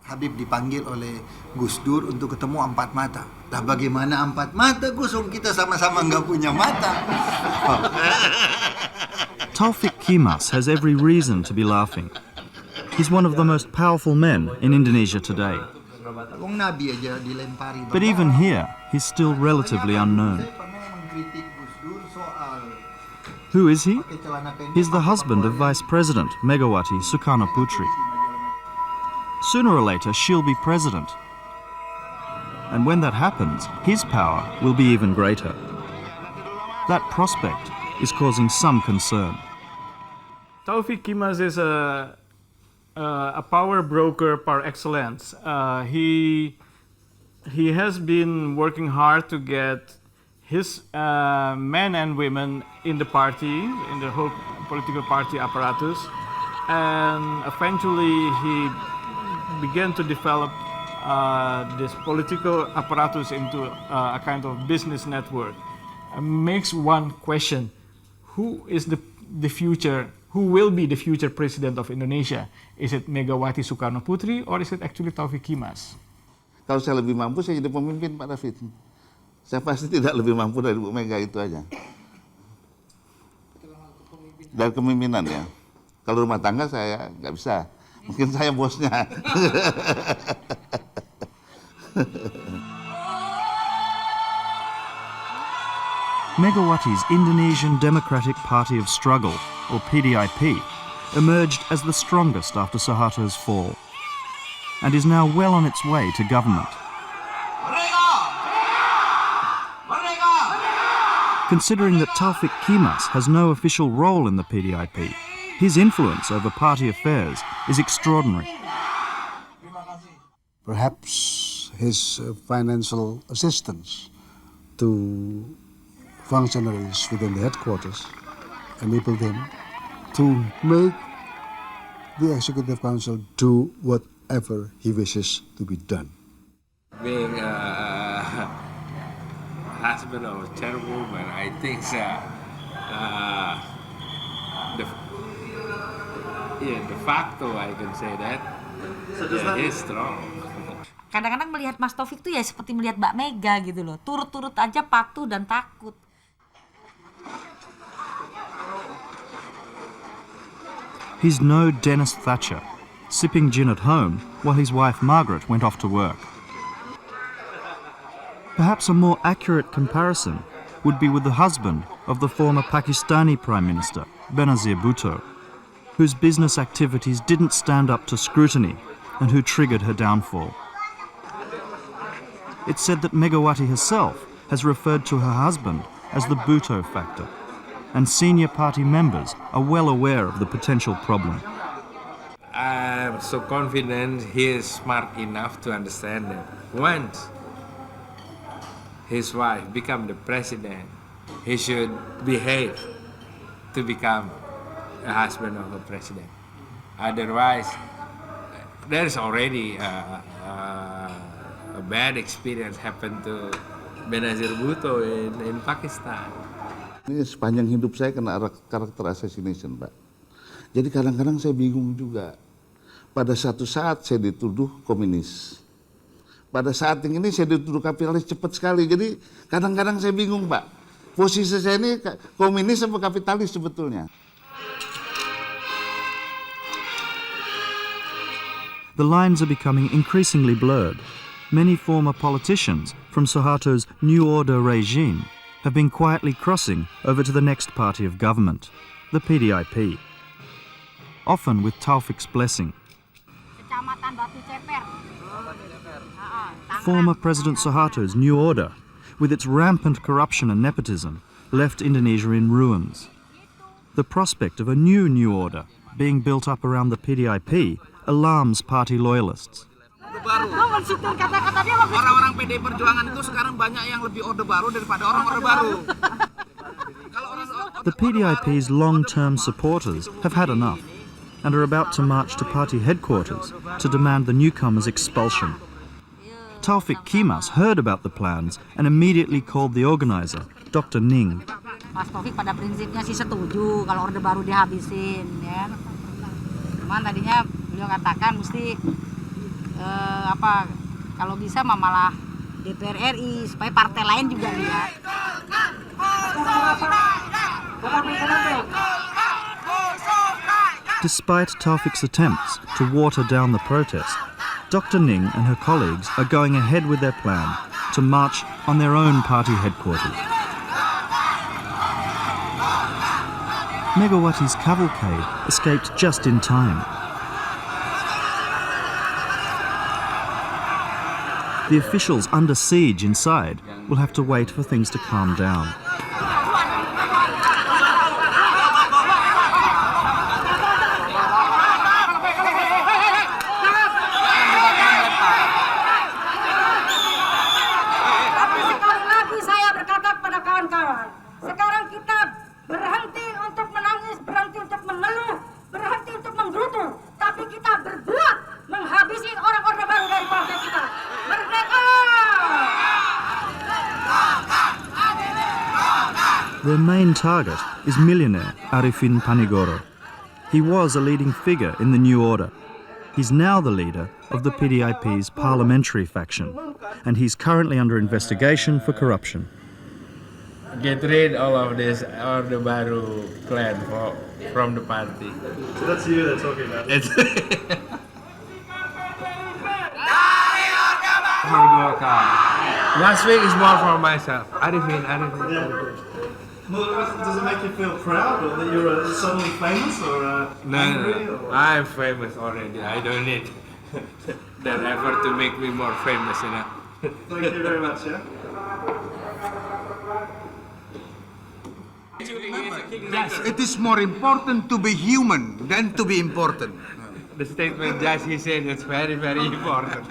Habib dipanggil oleh Gus Dur untuk ketemu empat mata. Lah bagaimana empat mata, Gus? Kita sama-sama nggak punya mata. Taufiq Kiemas has every reason to be laughing. He's one of the most powerful men in Indonesia today. But even here, he's still relatively unknown. Who is he? He's the husband of Vice President Megawati Sukarnoputri. Sooner or later, she'll be president. And when that happens, his power will be even greater. That prospect is causing some concern. Taufiq Kiemas is a power broker par excellence. He has been working hard to get his men and women in the party, in the whole political party apparatus, and eventually he began to develop this political apparatus into a kind of business network. Makes one question: who is the future? Who will be the future president of Indonesia? Is it Megawati Sukarnoputri or is it actually Taufiq Kiemas? Kalau saya lebih mampu, saya jadi pemimpin, Pak David. Saya pasti tidak lebih mampu dari Bu Mega itu aja. Dari kepemimpinan ya. Kalau rumah tangga saya nggak bisa. Mungkin saya bosnya. Megawati's Indonesian Democratic Party of Struggle, or PDIP, emerged as the strongest after Suharto's fall, and is now well on its way to government. Considering that Taufiq Kiemas has no official role in the PDIP, his influence over party affairs is extraordinary. Perhaps his financial assistance to functionaries within the headquarters enabled him to make the Executive Council do whatever he wishes to be done. Being a husband of a chairwoman, I think de facto I can say that he's strong. Kadang-kadang melihat Mas Taufiq itu ya seperti melihat Mbak Mega gitu loh, turut-turut aja patuh dan takut. He's no Dennis Thatcher, sipping gin at home while his wife Margaret went off to work. Perhaps a more accurate comparison would be with the husband of the former Pakistani Prime Minister, Benazir Bhutto, whose business activities didn't stand up to scrutiny and who triggered her downfall. It's said that Megawati herself has referred to her husband as the Bhutto factor, and senior party members are well aware of the potential problem. I'm so confident he is smart enough to understand that once his wife become the president, he should behave to become a husband of a president. Otherwise, there is already a bad experience happened to Benazir Bhutto in Pakistan. Ini sepanjang hidup saya kena karakter assassination, Pak. Jadi kadang-kadang saya bingung juga. Pada satu saat saya dituduh komunis. Pada saat ini saya dituduh kapitalis cepat sekali. Jadi kadang-kadang saya bingung, Pak. Posisi saya ini komunis atau kapitalis sebetulnya. The lines are becoming increasingly blurred. Many former politicians from Suharto's New Order regime have been quietly crossing over to the next party of government, the PDIP, often with Taufiq's blessing. Former President Suharto's New Order, with its rampant corruption and nepotism, left Indonesia in ruins. The prospect of a new order being built up around the PDIP alarms party loyalists. Orang-orang PDI Perjuangan itu sekarang banyak yang lebih Orde Baru daripada orang Orde Baru. The PDIP's long-term supporters have had enough and are about to march to party headquarters to demand the newcomers' expulsion. Taufiq Kiemas heard about the plans and immediately called the organizer, Dr. Ning. Mas Taufiq pada prinsipnya sih setuju kalau Orde Baru dihabisin, ya. Cuman tadinya beliau katakan mesti Kalau bisa malah DPR RI supaya partai lain juga lihat. Despite Taufiq's attempts to water down the protest, Dr. Ning and her colleagues are going ahead with their plan to march on their own party headquarters. Megawati's cavalcade escaped just in time. The officials under siege inside will have to wait for things to calm down. Their main target is millionaire Arifin Panigoro. He was a leading figure in the new order. He's now the leader of the PDIP's parliamentary faction, and he's currently under investigation for corruption. Get rid all of this Orde Baru clan from the party. So that's you they're talking about. It's Last week is more for myself. Arifin. Does it make you feel proud or that you're suddenly famous or angry? No. I'm famous already. I don't need that effort to make me more famous, you know. Thank you very much, yeah? It is more important to be human than to be important. The statement just he said is very, very important.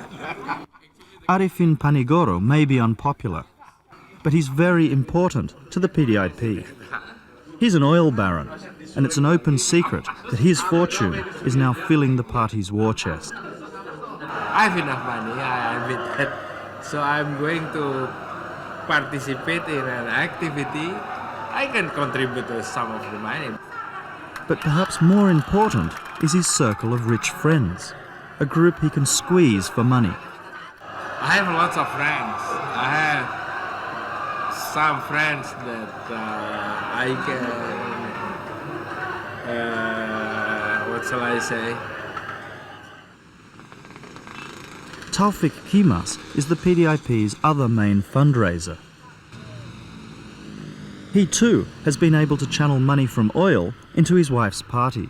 Arifin Panigoro may be unpopular, but he's very important to the PDIP. He's an oil baron, and it's an open secret that his fortune is now filling the party's war chest. I have enough money, I'm with that. So I'm going to participate in an activity. I can contribute to some of the money. But perhaps more important is his circle of rich friends, a group he can squeeze for money. I have lots of friends. I have some friends that I can, what shall I say? Taufiq Kiemas is the PDIP's other main fundraiser. He too has been able to channel money from oil into his wife's party.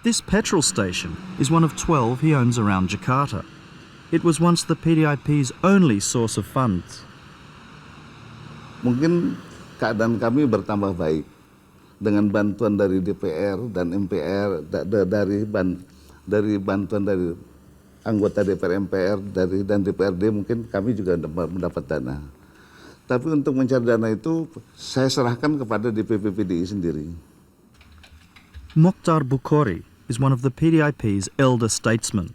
This petrol station is one of 12 he owns around Jakarta. It was once the PDIP's only source of funds. Mungkin keadaan kami bertambah baik dengan bantuan dari DPR dan MPR, dari bantuan dari anggota DPR, MPR dan DPRD, mungkin kami juga mendapat dana. Tapi untuk mencari dana itu saya serahkan kepada DPP PDI sendiri. Mokhtar Bukhari is one of the PDIP's elder statesmen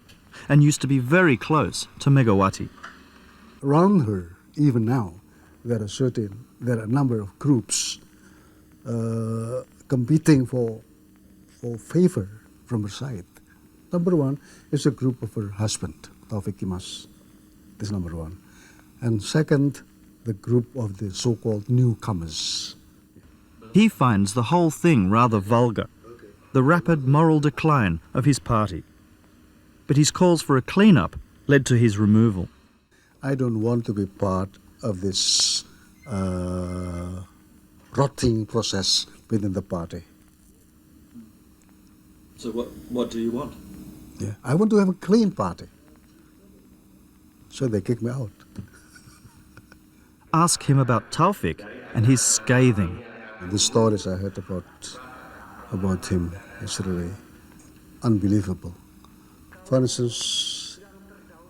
and used to be very close to Megawati. Around her, even now, there are a number of groups competing for favor from her side. Number one is a group of her husband, Taufiq Kiemas. This is number one. And second, the group of the so-called newcomers. He finds the whole thing rather vulgar, the rapid moral decline of his party. But his calls for a clean-up led to his removal. I don't want to be part of this rotting process within the party. So what do you want? Yeah, I want to have a clean party. So they kick me out. Ask him about Taufiq and his scathing. The stories I heard about him is really unbelievable. For instance,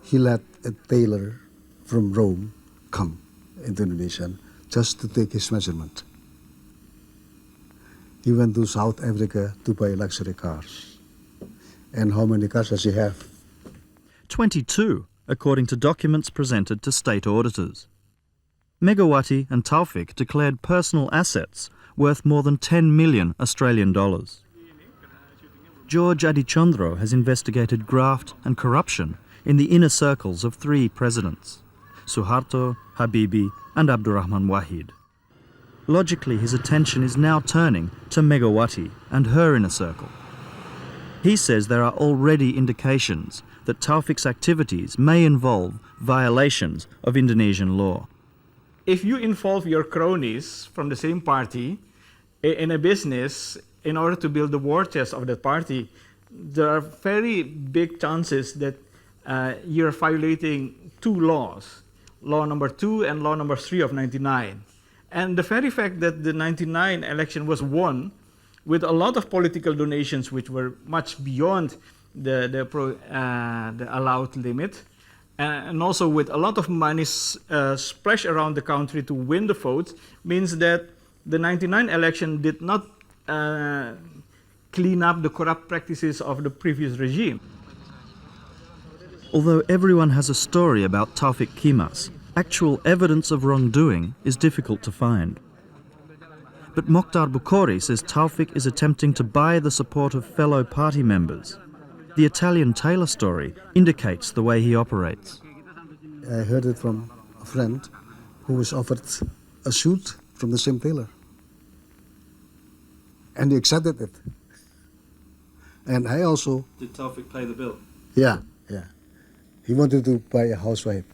he let a tailor from Rome come into Indonesia just to take his measurement. He went to South Africa to buy luxury cars. And how many cars does he have? 22, according to documents presented to state auditors. Megawati and Taufiq declared personal assets worth more than 10 million Australian dollars. George Adichandro has investigated graft and corruption in the inner circles of three presidents, Suharto, Habibie and Abdurrahman Wahid. Logically, his attention is now turning to Megawati and her inner circle. He says there are already indications that Taufiq's activities may involve violations of Indonesian law. If you involve your cronies from the same party in a business in order to build the war chest of that party, there are very big chances that you're violating two laws, law number 2 and law number 3 of 99. And the very fact that the 99 election was won with a lot of political donations which were much beyond the allowed limit, and also with a lot of money splashed around the country to win the votes, means that the 99 election did not clean up the corrupt practices of the previous regime. Although everyone has a story about Taufiq Kiemas, actual evidence of wrongdoing is difficult to find. But Mokhtar Bukhari says Taufiq is attempting to buy the support of fellow party members. The Italian tailor story indicates the way he operates. I heard it from a friend who was offered a suit from the same tailor. And he accepted it. And I also... Did Taufiq pay the bill? Yeah. He wanted to buy a housewife.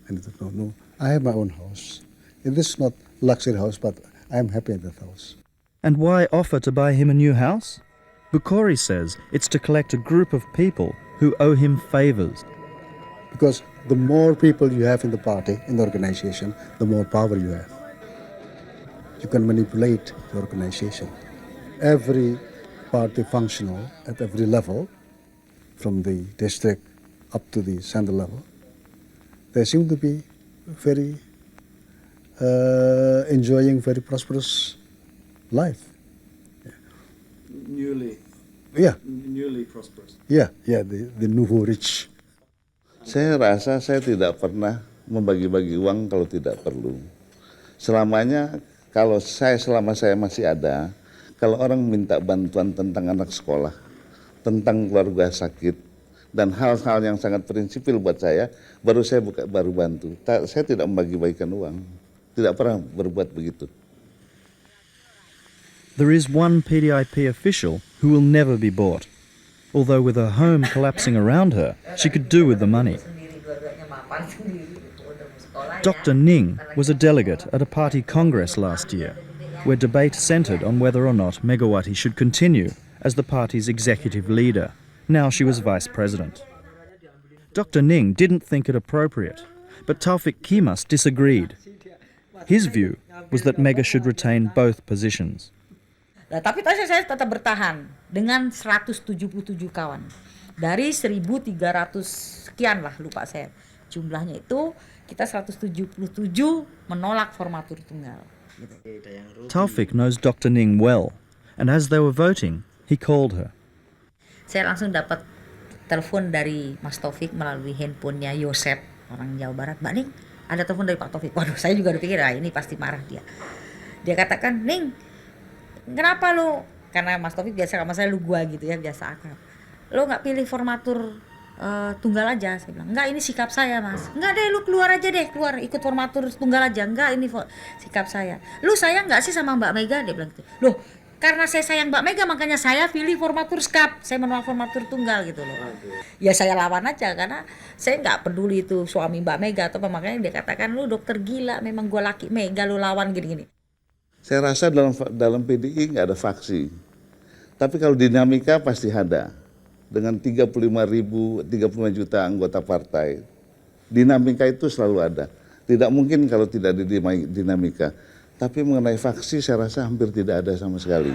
And I said, no, I have my own house. It is not luxury house, but I'm happy in that house. And why offer to buy him a new house? Bukhari says it's to collect a group of people who owe him favors. Because the more people you have in the party, in the organization, the more power you have. You can manipulate the organization. Every party functional at every level, from the district up to the central level, they seem to be very enjoying very prosperous life. Newly prosperous. Yeah, the nouveau rich. Saya rasa saya tidak pernah membagi-bagi uang kalau tidak perlu. Selama saya masih ada, kalau orang minta bantuan tentang anak sekolah, tentang keluarga sakit, dan hal-hal yang sangat prinsipil buat saya, baru bantu. Saya tidak membagi-bagikan uang, tidak pernah berbuat begitu. There is one PDIP official who will never be bought. Although with her home collapsing around her, she could do with the money. Dr. Ning was a delegate at a party congress last year, where debate centred on whether or not Megawati should continue as the party's executive leader. Now she was vice president. Dr. Ning didn't think it appropriate, but Taufiq Kiemas disagreed. His view was that Mega should retain both positions. Nah, tapi saya tetap bertahan dengan 177 kawan. Dari 1.300 sekian lah, lupa saya. Jumlahnya itu, kita 177 menolak formatur tunggal. Taufiq knows Dr. Ning well, and as they were voting, he called her. Saya langsung dapat telepon dari Mas Taufiq melalui handphonenya Yosep, orang Jawa Barat. Mbak Ning, ada telepon dari Pak Taufiq. Waduh, saya juga udah pikir, ini pasti marah dia. Dia katakan, Ning, kenapa lo? Karena Mas Taufiq biasa sama saya lu gua gitu ya, biasa akrab. Lo nggak pilih formatur tunggal aja? Saya bilang, enggak, ini sikap saya Mas. Enggak deh, lu keluar aja deh, keluar ikut formatur tunggal aja. Enggak, ini sikap saya. Lu sayang nggak sih sama Mbak Mega? Dia bilang gitu. Loh, karena saya sayang Mbak Mega makanya saya pilih formatur skap. Saya menolak formatur tunggal gitu loh. Ya saya lawan aja karena saya nggak peduli itu suami Mbak Mega atau apa. Makanya dia katakan, lu dokter gila, memang gua laki Mega, lu lawan gini-gini. Saya rasa dalam PDI nggak ada faksi. Tapi kalau dinamika pasti ada. Dengan 35 juta anggota partai, dinamika itu selalu ada. Tidak mungkin kalau tidak ada dinamika. Tapi mengenai faksi saya rasa hampir tidak ada sama sekali.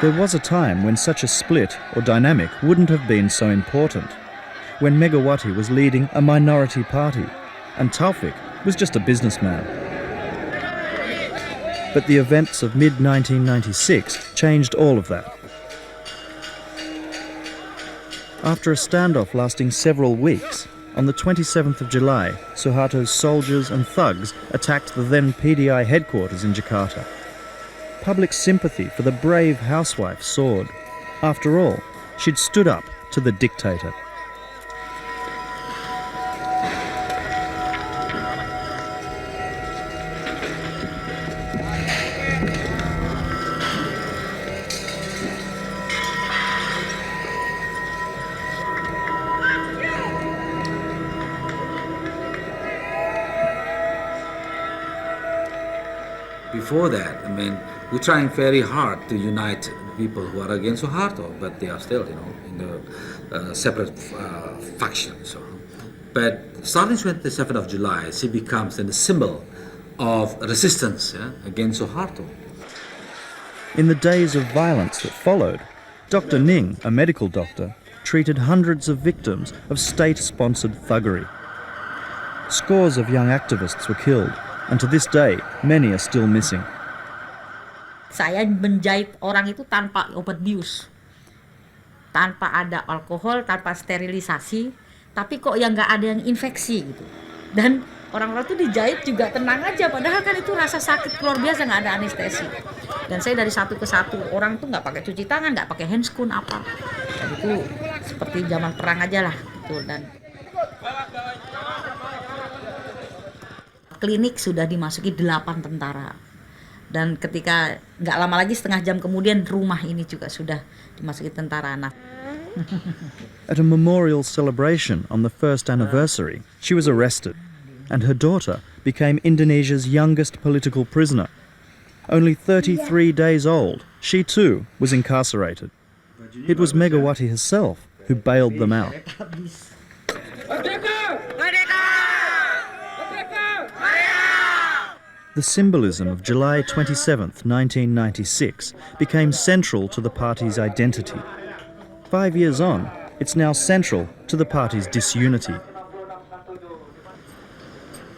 There was a time when such a split or dynamic wouldn't have been so important. When Megawati was leading a minority party and Taufiq was just a businessman. But the events of mid-1996 changed all of that. After a standoff lasting several weeks, on the 27th of July, Suharto's soldiers and thugs attacked the then PDI headquarters in Jakarta. Public sympathy for the brave housewife soared, After all, she'd stood up to the dictator. Before that, I mean, we're trying very hard to unite people who are against Suharto, but they are still, in the separate factions. But starting 27th of July, she becomes then the symbol of resistance against Suharto. In the days of violence that followed, Dr. Ning, a medical doctor, treated hundreds of victims of state-sponsored thuggery. Scores of young activists were killed, and to this day, many are still missing. Saya menjahit orang itu tanpa overdose, tanpa ada alkohol, tanpa sterilisasi, tapi kok yang nggak ada yang infeksi gitu. Dan orang-orang tuh dijahit juga tenang aja, padahal kan itu rasa sakit luar biasa, nggak ada anestesi. Dan saya dari satu ke satu, orang tuh nggak pakai cuci tangan, nggak pakai handscoon apa. Dan itu seperti zaman perang aja lah gitu. Dan klinik sudah dimasuki 8 tentara. Dan ketika nggak lama lagi, setengah jam kemudian, rumah ini juga sudah dimasuki tentara. At a memorial celebration on the first anniversary, she was arrested, and her daughter became Indonesia's youngest political prisoner. Only 33 days old, she too was incarcerated. It was Megawati herself who bailed them out. The symbolism of July 27th, 1996 became central to the party's identity. 5 years on, it's now central to the party's disunity.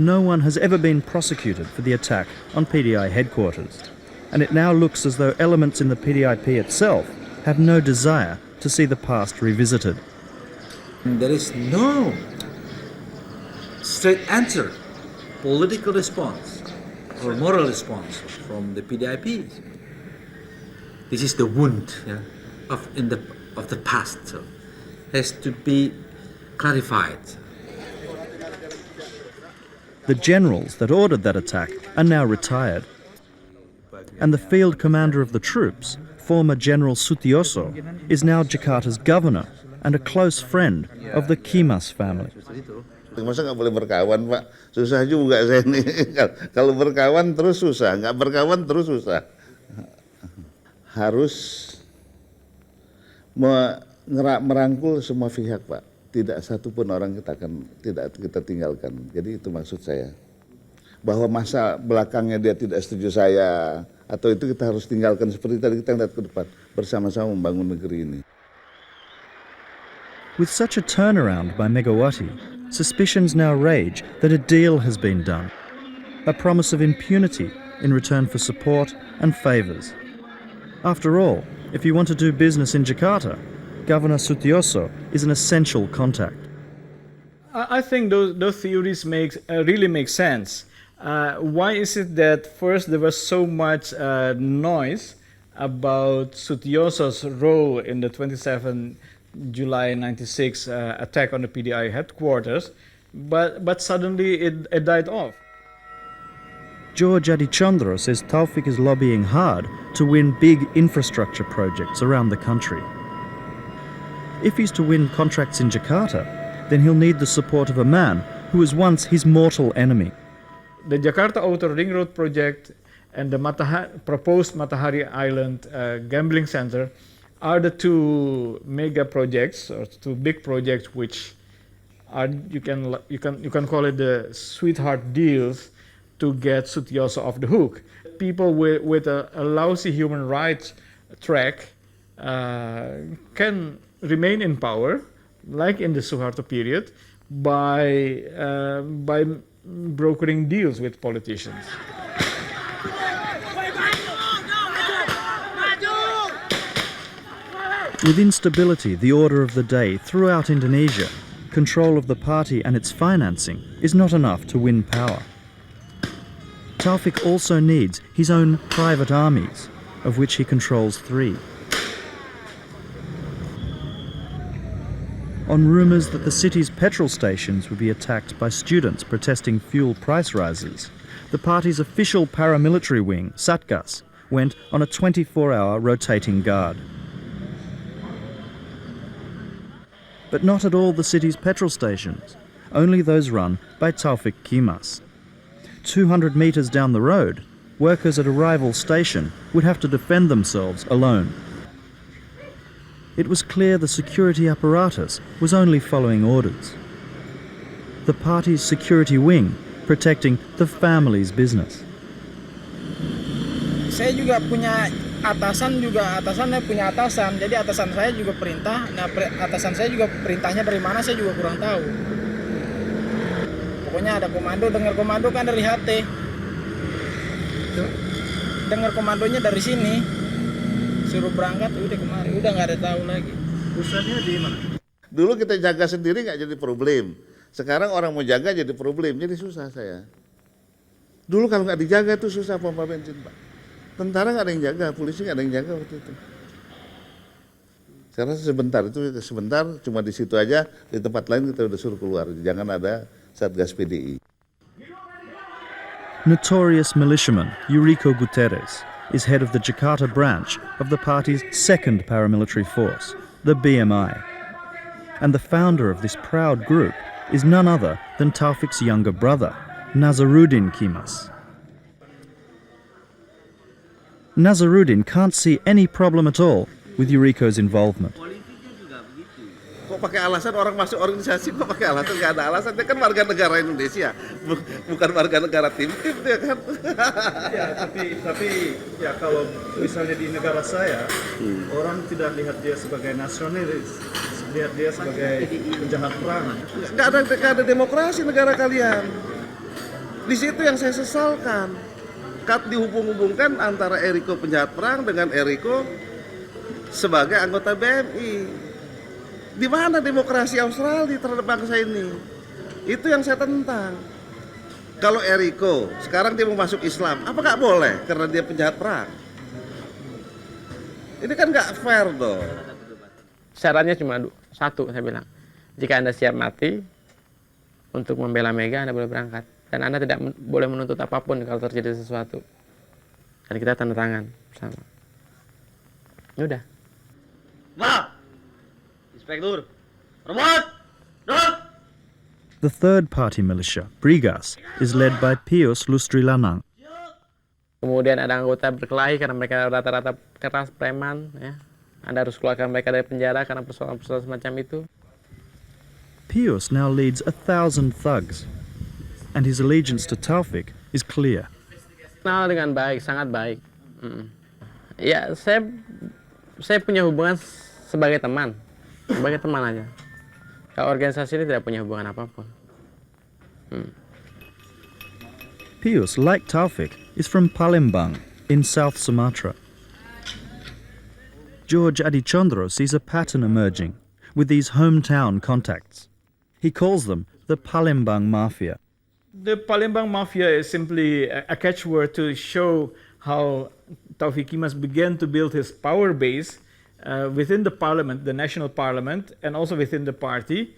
No one has ever been prosecuted for the attack on PDI headquarters, and it now looks as though elements in the PDIP itself have no desire to see the past revisited. There is no straight answer, political response or moral response from the PDIP. This is the wound of the past, so has to be clarified. The generals that ordered that attack are now retired, and the field commander of the troops, former General Sutioso, is now Jakarta's governor and a close friend of the Kiemas family. Masa nggak boleh berkawan, Pak? Susah juga saya ini. Kalau berkawan terus susah, nggak berkawan terus susah. Harus merangkul semua pihak, Pak. Tidak satu pun orang tidak kita tinggalkan. Jadi itu maksud saya. Bahwa masa belakangnya dia tidak setuju saya, atau itu kita harus tinggalkan seperti tadi kita lihat ke depan. Bersama-sama membangun negeri ini. With such a turnaround by Megawati, suspicions now rage that a deal has been done, a promise of impunity in return for support and favours. After all, if you want to do business in Jakarta, Governor Sutioso is an essential contact. I think those theories really make sense. Why is it that first there was so much noise about Sutioso's role in the 27 July 96 attack on the PDI headquarters, but suddenly it died off? George Adichandra says Taufiq is lobbying hard to win big infrastructure projects around the country. If he's to win contracts in Jakarta, then he'll need the support of a man who was once his mortal enemy. The Jakarta Outer Ring Road project and the proposed Matahari Island gambling center are the two mega projects, or two big projects, which are you can call it the sweetheart deals to get Sutioso off the hook. People with a lousy human rights track can remain in power, like in the Suharto period, by brokering deals with politicians. With instability the order of the day throughout Indonesia, control of the party and its financing is not enough to win power. Taufiq also needs his own private armies, of which he controls 3. on rumours that the city's petrol stations would be attacked by students protesting fuel price rises, the party's official paramilitary wing, Satgas, went on a 24-hour rotating guard. But not at all the city's petrol stations, only those run by Taufiq Kiemas. 200 metres down the road, workers at a rival station would have to defend themselves alone. It was clear the security apparatus was only following orders. The party's security wing protecting the family's business. Saya juga punya atasan, atasannya punya atasan. Jadi atasan saya juga perintah, atasan saya juga perintahnya dari mana saya juga kurang tahu. Pokoknya ada komando, dengar komando kan dari HT. Dengar komandonya dari sini. Suruh berangkat, udah kemari, udah nggak ada tahu lagi. Pusatnya di mana? Dulu kita jaga sendiri nggak jadi problem. Sekarang orang mau jaga jadi problem, jadi susah saya. Dulu kalau nggak dijaga tuh susah pompa bensin, Pak. Tentara nggak ada yang jaga, polisi nggak ada yang jaga waktu itu. Sekarang sebentar, cuma di situ aja, di tempat lain kita udah suruh keluar. Jangan ada Satgas PDI. Notorious militiaman Eurico Guterres is head of the Jakarta branch of the party's second paramilitary force, the BMI. And the founder of this proud group is none other than Taufiq's younger brother, Nazaruddin Kiemas. Nazaruddin can't see any problem at all with Eurico's involvement. Kok pakai alasan orang masuk organisasi, kok pakai alasan? Nggak ada alasan, dia kan warga negara Indonesia, bukan warga negara tim-tim dia kan. Ya, tapi ya kalau misalnya di negara saya, orang tidak lihat dia sebagai nasionalis, lihat dia sebagai penjahat perang. Nggak ada demokrasi negara kalian. Di situ yang saya sesalkan. Dihubung-hubungkan antara Eriko penjahat perang dengan Eriko sebagai anggota BMI. Di mana demokrasi Australia terhadap bangsa ini? Itu yang saya tentang. Kalau Eriko sekarang dia mau masuk Islam, apa nggak boleh karena dia penjahat perang? Ini kan nggak fair dong. Syaratnya cuma satu, saya bilang. Jika Anda siap mati untuk membela Mega, Anda boleh berangkat. Dan Anda tidak boleh menuntut apapun kalau terjadi sesuatu. Dan kita tanda tangan bersama. Udah. Inspektur. The third party militia, Brigas, is led by Pius Lustrilanang. Kemudian ada anggota berkelahi karena mereka rata-rata keras, preman. Ya. Anda harus keluarkan mereka dari penjara karena persoalan-persoalan semacam itu. Pius now leads 1,000 thugs, and his allegiance to Taufiq is clear. Kenal dengan baik, sangat baik. Ya, saya punya hubungan sebagai teman aja. Kalau organisasi ini tidak punya hubungan apapun. Pius, like Taufiq, is from Palembang in South Sumatra. George Adichandra sees a pattern emerging with these hometown contacts. He calls them the Palembang Mafia. The Palembang Mafia is simply a catchword to show how Taufiq Kiemas began to build his power base within the parliament, the national parliament, and also within the party,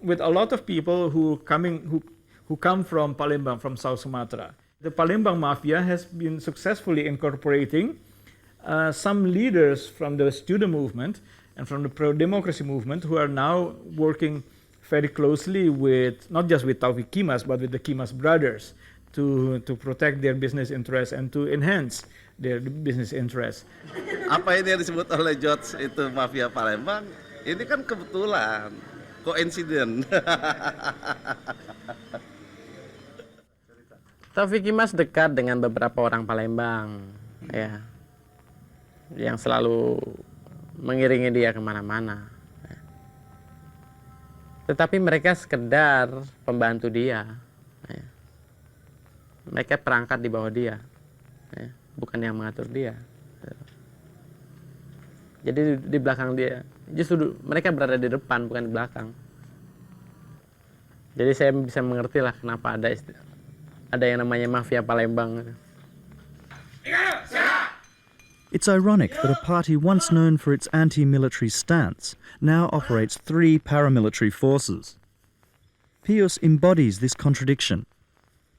with a lot of people who come from Palembang, from South Sumatra. The Palembang Mafia has been successfully incorporating some leaders from the student movement and from the pro-democracy movement who are now working very closely with, not just with Taufiq Kiemas, but with the Kiemas brothers to protect their business interests and to enhance their business interests. Apa ini yang disebut oleh George itu mafia Palembang? Ini kan kebetulan, koinsiden. Taufiq Kiemas dekat dengan beberapa orang Palembang, ya, yang selalu mengiringi dia kemana-mana. Tetapi mereka sekedar pembantu dia. Ya. Mereka perangkat di bawah dia. Ya. Bukan yang mengatur dia. Jadi di belakang dia. Justru mereka berada di depan, bukan di belakang. Jadi saya bisa mengerti lah kenapa ada yang namanya mafia Palembang. It's ironic that a party once known for its anti-military stance now operates 3 paramilitary forces. Pius embodies this contradiction.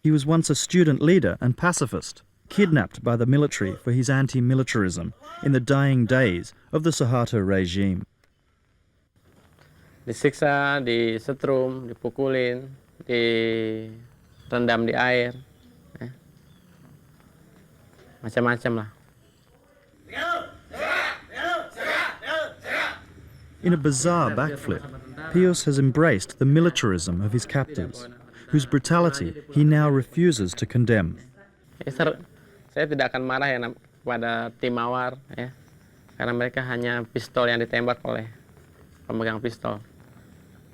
He was once a student leader and pacifist, kidnapped by the military for his anti-militarism in the dying days of the Suharto regime. Disiksa, disetrum, dipukulin, direndam di air, macam-macam lah. In a bizarre backflip, Pius has embraced the militarism of his captors, whose brutality he now refuses to condemn. Saya tidak akan marah ya kepada tim mawar, ya, karena mereka hanya pistol yang ditembak oleh pemegang pistol,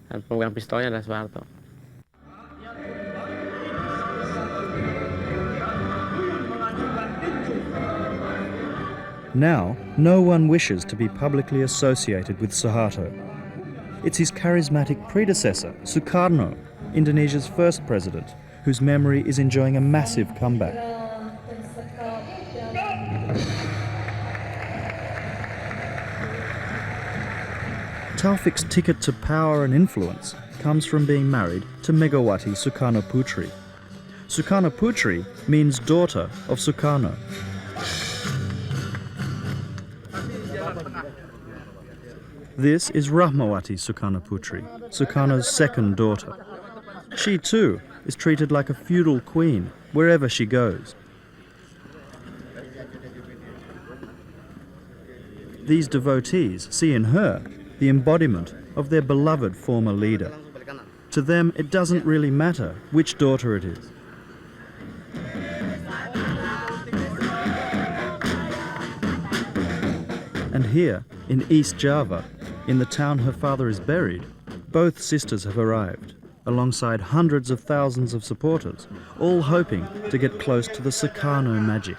dan pemegang pistolnya adalah Suharto. Now, no one wishes to be publicly associated with Suharto. It's his charismatic predecessor, Sukarno, Indonesia's first president, whose memory is enjoying a massive comeback. Taufiq's ticket to power and influence comes from being married to Megawati Sukarnoputri. Sukarnoputri means daughter of Sukarno. This is Rahmawati Sukarnoputri, Sukarno's second daughter. She too is treated like a feudal queen wherever she goes. These devotees see in her the embodiment of their beloved former leader. To them, it doesn't really matter which daughter it is. And here, in East Java, in the town her father is buried, both sisters have arrived, alongside hundreds of thousands of supporters, all hoping to get close to the Sukarno magic.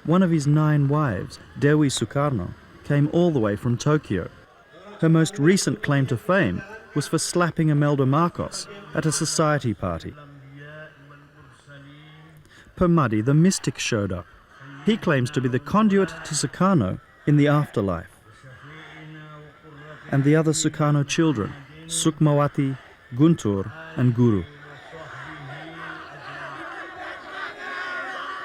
One of his 9 wives, Dewi Sukarno, came all the way from Tokyo. Her most recent claim to fame was for slapping Imelda Marcos at a society party. Permadi the mystic showed up. He claims to be the conduit to Sukarno in the afterlife. And the other Sukarno children, Sukmawati, Guntur and Guru.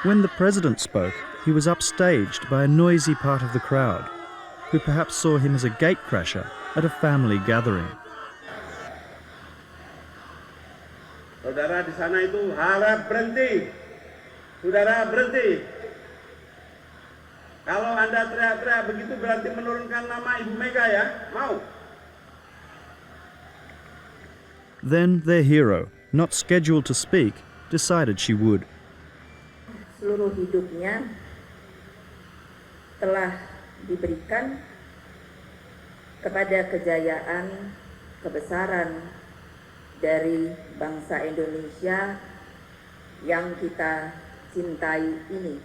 When the president spoke, he was upstaged by a noisy part of the crowd, who perhaps saw him as a gatecrasher at a family gathering. Saudara di sana itu harap berhenti. Saudara berhenti. Kalau Anda teriak-teriak begitu berarti menurunkan nama Ibu Mega ya? Mau? Then their hero, not scheduled to speak, decided she would. Seluruh hidupnya telah diberikan kepada kejayaan, kebesaran dari bangsa Indonesia yang kita cintai ini.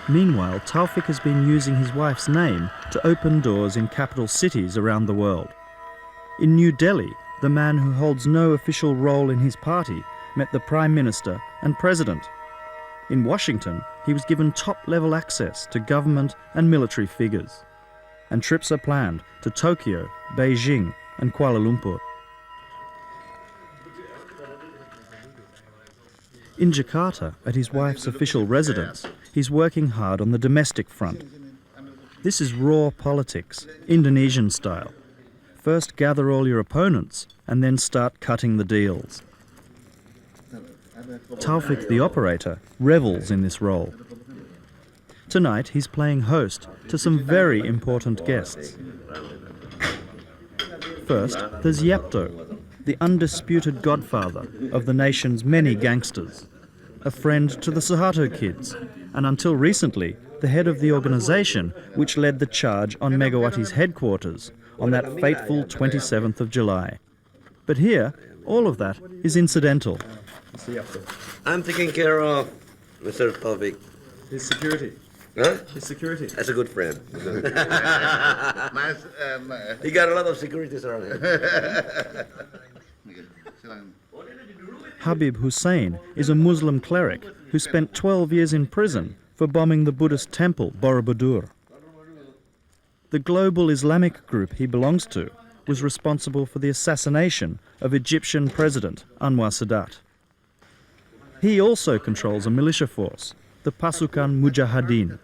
Meanwhile, Taufiq has been using his wife's name to open doors in capital cities around the world. In New Delhi, the man who holds no official role in his party met the Prime Minister and President. In Washington, he was given top-level access to government and military figures. And trips are planned to Tokyo, Beijing and Kuala Lumpur. In Jakarta, at his wife's official residence, he's working hard on the domestic front. This is raw politics, Indonesian style. First gather all your opponents and then start cutting the deals. Taufiq, the operator, revels in this role. Tonight he's playing host to some very important guests. First, there's Yapto, the undisputed godfather of the nation's many gangsters, a friend to the Suharto kids, and until recently, the head of the organisation which led the charge on Megawati's headquarters on that fateful 27th of July. But here, all of that is incidental. I'm taking care of Mr. Taufiq. His security. Huh? His security. That's a good friend. He got a lot of securities around him. Habib Hussein is a Muslim cleric who spent 12 years in prison for bombing the Buddhist temple Borobudur. The global Islamic group he belongs to was responsible for the assassination of Egyptian President Anwar Sadat. He also controls a militia force, the Pasukan Mujahideen.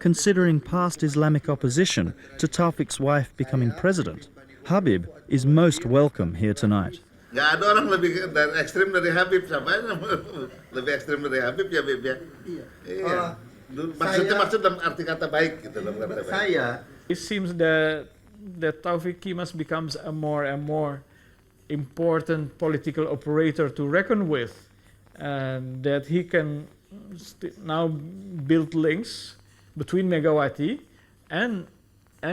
Considering past Islamic opposition to Taufiq's wife becoming president, Habib is most welcome here tonight. Nggak ada orang lebih ekstrim dari Habib, siapa lebih ekstrim dari Habib ya Habib ya. Iya. Maksud dalam arti kata baik gitu dalam kata baik. It seems that Taufiq Kiemas becomes a more and more important political operator to reckon with, and that he can now build links between Megawati and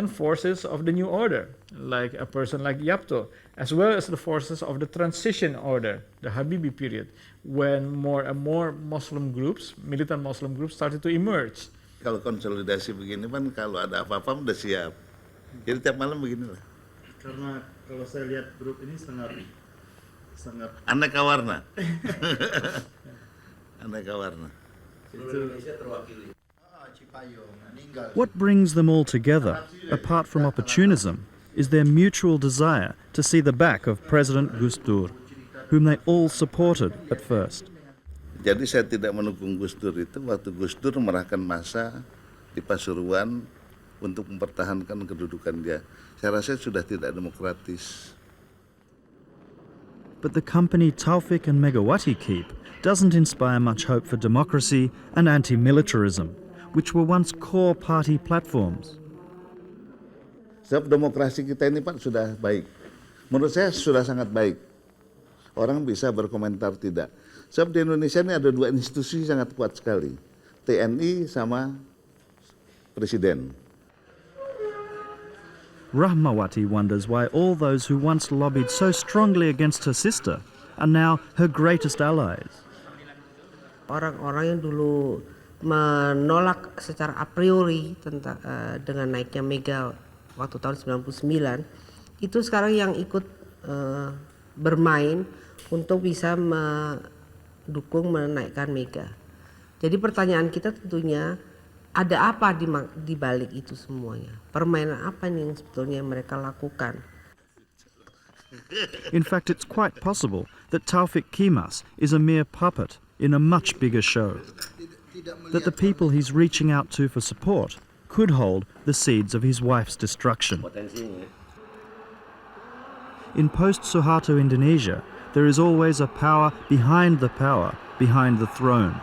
forces of the new order, like a person like Yapto, as well as the forces of the transition order, the Habibie period, when more and more Muslim groups, militant Muslim groups, started to emerge. Kalau konsolidasi begini kan kalau ada apa-apa udah siap. Jadi tiap malam beginilah. Karena kalau saya lihat grup ini sangat aneka warna. Aneka warna. What brings them all together, apart from opportunism, is their mutual desire to see the back of President Gus Dur, whom they all supported at first. Jadi saya tidak mendukung Gus Dur itu waktu Gus Dur mengerahkan massa di Pasuruan untuk mempertahankan kedudukan dia. Saya rasa sudah tidak demokratis. But the company Taufiq and Megawati keep doesn't inspire much hope for democracy and anti-militarism, which were once core party platforms. Sebab demokrasi kita ini Pak sudah baik. Menurut saya sudah sangat baik. Orang bisa berkomentar tidak. Sebab di Indonesia ini ada dua institusi sangat kuat sekali. TNI sama Presiden. Rahmawati wonders why all those who once lobbied so strongly against her sister are now her greatest allies. Orang-orang yang dulu menolak secara a priori tentang dengan naiknya Mega waktu tahun 99 itu sekarang yang ikut bermain untuk bisa mendukung menaikkan Mega. Jadi pertanyaan kita tentunya ada apa di balik itu semuanya? Permainan apa nih yang sebetulnya mereka lakukan? In fact, it's quite possible that Taufiq Kiemas is a mere puppet in a much bigger show. That the people he's reaching out to for support could hold the seeds of his wife's destruction. In post-Suharto Indonesia, there is always a power behind the throne.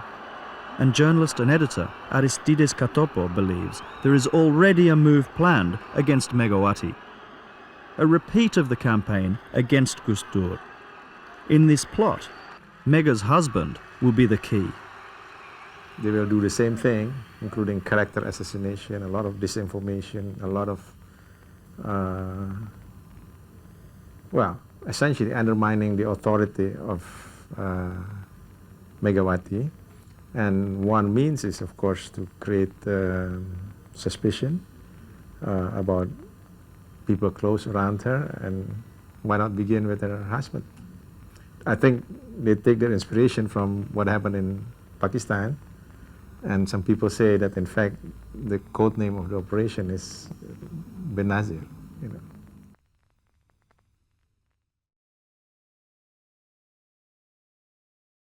And journalist and editor Aristides Katopo believes there is already a move planned against Megawati. A repeat of the campaign against Gus Dur. In this plot, Mega's husband will be the key. They will do the same thing, including character assassination, a lot of disinformation, a lot of, essentially undermining the authority of Megawati. And one means is, of course, to create suspicion about people close around her, and why not begin with her husband? I think they take their inspiration from what happened in Pakistan, and some people say that, in fact, the code name of the operation is Benazir, you know.